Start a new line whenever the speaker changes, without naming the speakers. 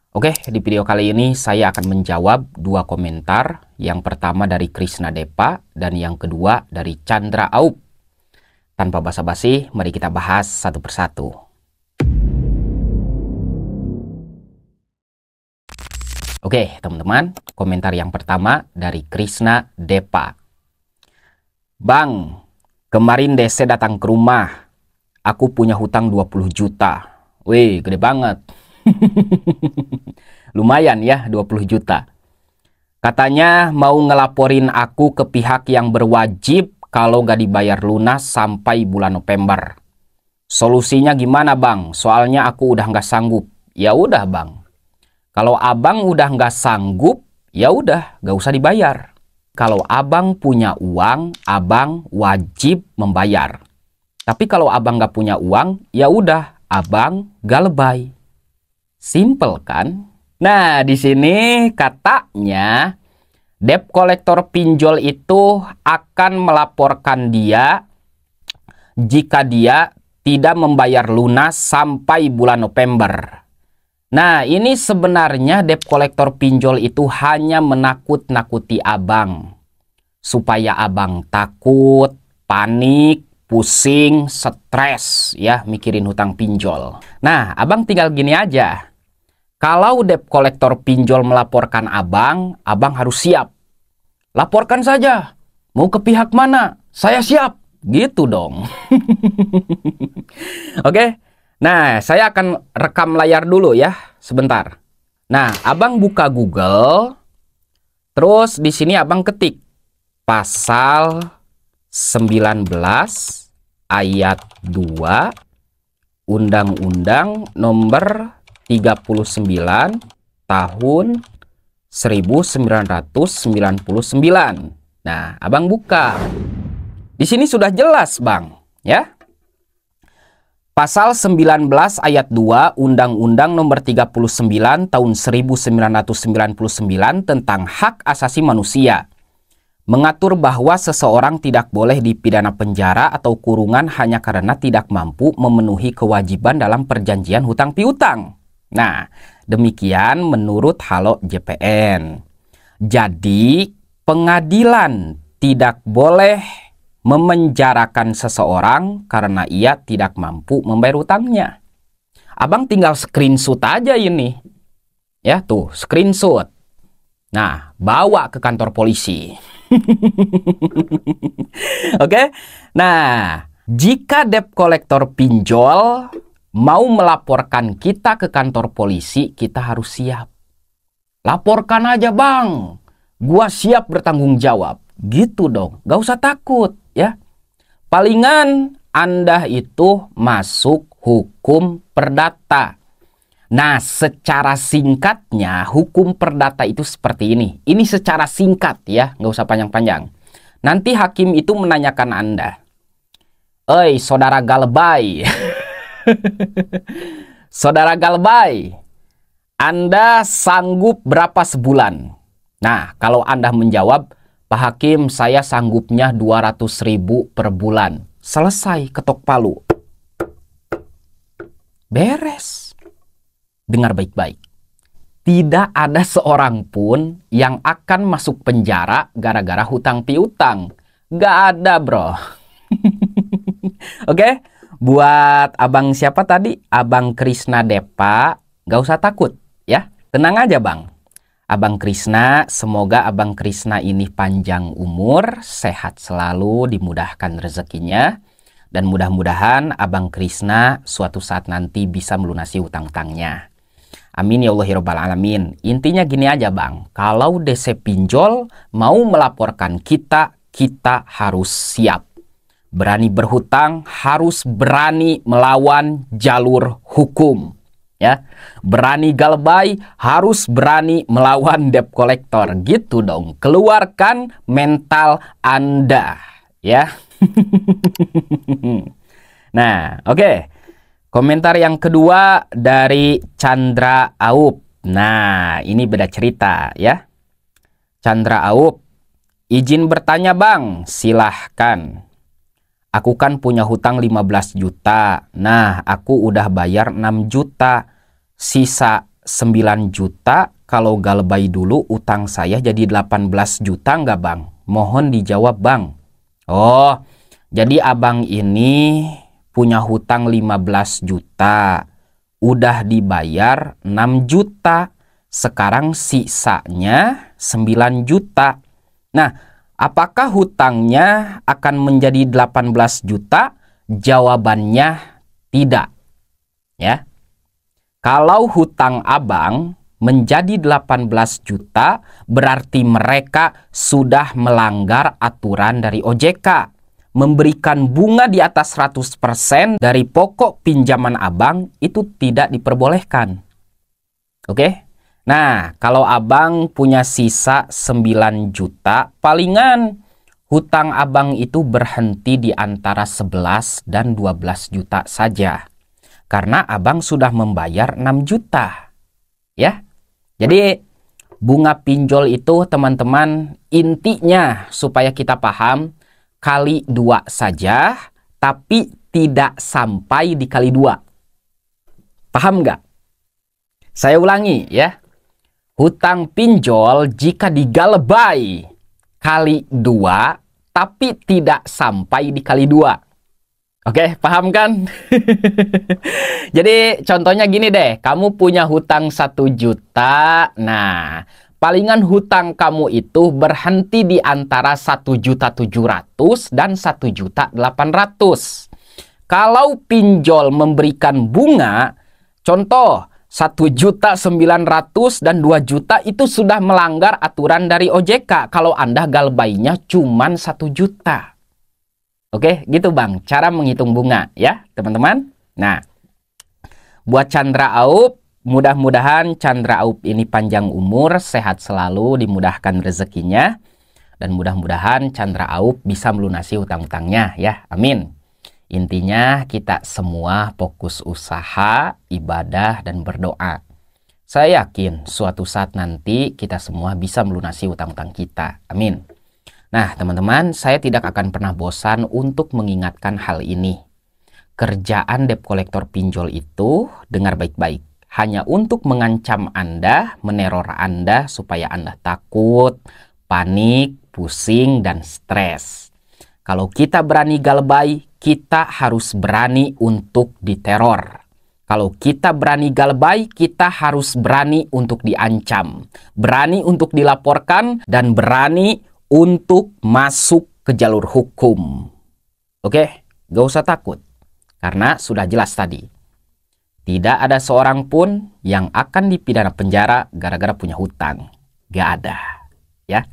Oke, di video kali ini saya akan menjawab dua komentar. Yang pertama dari Krisna Depa dan yang kedua dari Chandra Aup. Tanpa basa-basi, mari kita bahas satu persatu. Oke, teman-teman, komentar yang pertama dari Krisna Depa. Bang, kemarin DC datang ke rumah. Aku punya hutang 20 juta. Wih, gede banget. Lumayan ya, 20 juta. Katanya mau ngelaporin aku ke pihak yang berwajib kalau gak dibayar lunas sampai bulan November. Solusinya gimana bang? Soalnya aku udah gak sanggup. Ya udah bang. Kalau abang udah gak sanggup, ya udah gak usah dibayar. Kalau abang punya uang, abang wajib membayar. Tapi kalau abang gak punya uang, ya udah abang gak lebay. Simple kan? Nah, di sini katanya debt collector pinjol itu akan melaporkan dia jika dia tidak membayar lunas sampai bulan November. Nah, ini sebenarnya debt collector pinjol itu hanya menakut-nakuti abang. Supaya abang takut, panik, pusing, stres ya mikirin hutang pinjol. Nah, abang tinggal gini aja. Kalau debt collector pinjol melaporkan abang, abang harus siap. Laporkan saja. Mau ke pihak mana? Saya siap. Gitu dong. Oke. Nah, saya akan rekam layar dulu ya, sebentar. Nah, abang buka Google. Terus di sini abang ketik pasal 19 ayat 2 Undang-Undang Nomor 39 tahun 1999. Nah, abang buka. Di sini sudah jelas, Bang, ya. Pasal 19 ayat 2 Undang-Undang Nomor 39 tahun 1999 tentang hak asasi manusia mengatur bahwa seseorang tidak boleh dipidana penjara atau kurungan hanya karena tidak mampu memenuhi kewajiban dalam perjanjian hutang piutang. Nah, demikian menurut Halo JPN. Jadi, pengadilan tidak boleh memenjarakan seseorang karena ia tidak mampu membayar hutangnya. Abang tinggal screenshot aja ini. Ya, tuh, screenshot. Nah, bawa ke kantor polisi. Oke? Nah, jika debt collector pinjol mau melaporkan kita ke kantor polisi, kita harus siap. Laporkan aja bang, gua siap bertanggung jawab. Gitu dong, gak usah takut ya. Palingan Anda itu masuk hukum perdata. Nah, secara singkatnya hukum perdata itu seperti ini. Ini secara singkat ya, gak usah panjang-panjang. Nanti hakim itu menanyakan Anda, "Oi, saudara galebay." Saudara galebay, Anda sanggup berapa sebulan? Nah, kalau Anda menjawab, "Pak Hakim, saya sanggupnya 200.000 per bulan." Selesai, ketok palu. Beres. Dengar baik-baik. Tidak ada seorang pun yang akan masuk penjara gara-gara hutang piutang. Gak ada, bro. Oke? Buat abang siapa tadi? Abang Krisna Depa, gak usah takut ya. Tenang aja bang. Abang Krisna, semoga abang Krisna ini panjang umur, sehat selalu, dimudahkan rezekinya. Dan mudah-mudahan abang Krisna suatu saat nanti bisa melunasi hutang-hutangnya. Amin ya Allah ya Rabbal Alamin. Intinya gini aja bang. Kalau DC pinjol mau melaporkan kita, kita harus siap. Berani berhutang, harus berani melawan jalur hukum. Ya, berani galebay, harus berani melawan debt collector. Gitu dong. Keluarkan mental Anda, ya. Nah, oke. Komentar yang kedua dari Chandra Aup. Nah, ini beda cerita, ya. Chandra Aup, izin bertanya bang, silahkan. Aku kan punya hutang 15 juta. Nah, aku udah bayar 6 juta. Sisa 9 juta, kalau gak lebay dulu utang saya jadi 18 juta nggak bang? Mohon dijawab bang. Oh, jadi abang ini punya hutang 15 juta. Udah dibayar 6 juta. Sekarang sisanya 9 juta. Nah, apakah hutangnya akan menjadi 18 juta? Jawabannya tidak. Ya. Kalau hutang abang menjadi 18 juta, berarti mereka sudah melanggar aturan dari OJK. Memberikan bunga di atas 100% dari pokok pinjaman abang itu tidak diperbolehkan. Oke? Nah, kalau abang punya sisa 9 juta, palingan hutang abang itu berhenti di antara 11 dan 12 juta saja. Karena abang sudah membayar 6 juta. Ya. Jadi bunga pinjol itu teman-teman intinya supaya kita paham kali 2 saja, tapi tidak sampai dikali 2. Paham nggak? Saya ulangi ya. Hutang pinjol jika digalebai kali 2, tapi tidak sampai dikali 2. Oke, paham kan? Jadi contohnya gini deh, kamu punya hutang 1 juta. Nah, palingan hutang kamu itu berhenti di antara 1.700.000 dan 1.800.000. Kalau pinjol memberikan bunga, contoh 1.900.000 dan 2 juta itu sudah melanggar aturan dari OJK kalau Anda galbainya cuman 1 juta. Oke, gitu bang, cara menghitung bunga ya teman-teman. Nah, buat Chandra Aup, mudah-mudahan Chandra Aup ini panjang umur, sehat selalu, dimudahkan rezekinya, dan mudah-mudahan Chandra Aup bisa melunasi hutang-hutangnya ya, amin. Intinya kita semua fokus usaha, ibadah, dan berdoa. Saya yakin suatu saat nanti kita semua bisa melunasi hutang-hutang kita, amin. Nah, teman-teman, saya tidak akan pernah bosan untuk mengingatkan hal ini. Kerjaan debt collector pinjol itu, dengar baik-baik, hanya untuk mengancam Anda, meneror Anda supaya Anda takut, panik, pusing, dan stres. Kalau kita berani galbay, kita harus berani untuk diteror. Kalau kita berani galbay, kita harus berani untuk diancam, berani untuk dilaporkan, dan berani untuk masuk ke jalur hukum. Oke, gak usah takut. Karena sudah jelas tadi. Tidak ada seorang pun yang akan dipidana penjara gara-gara punya hutang. Gak ada. Ya.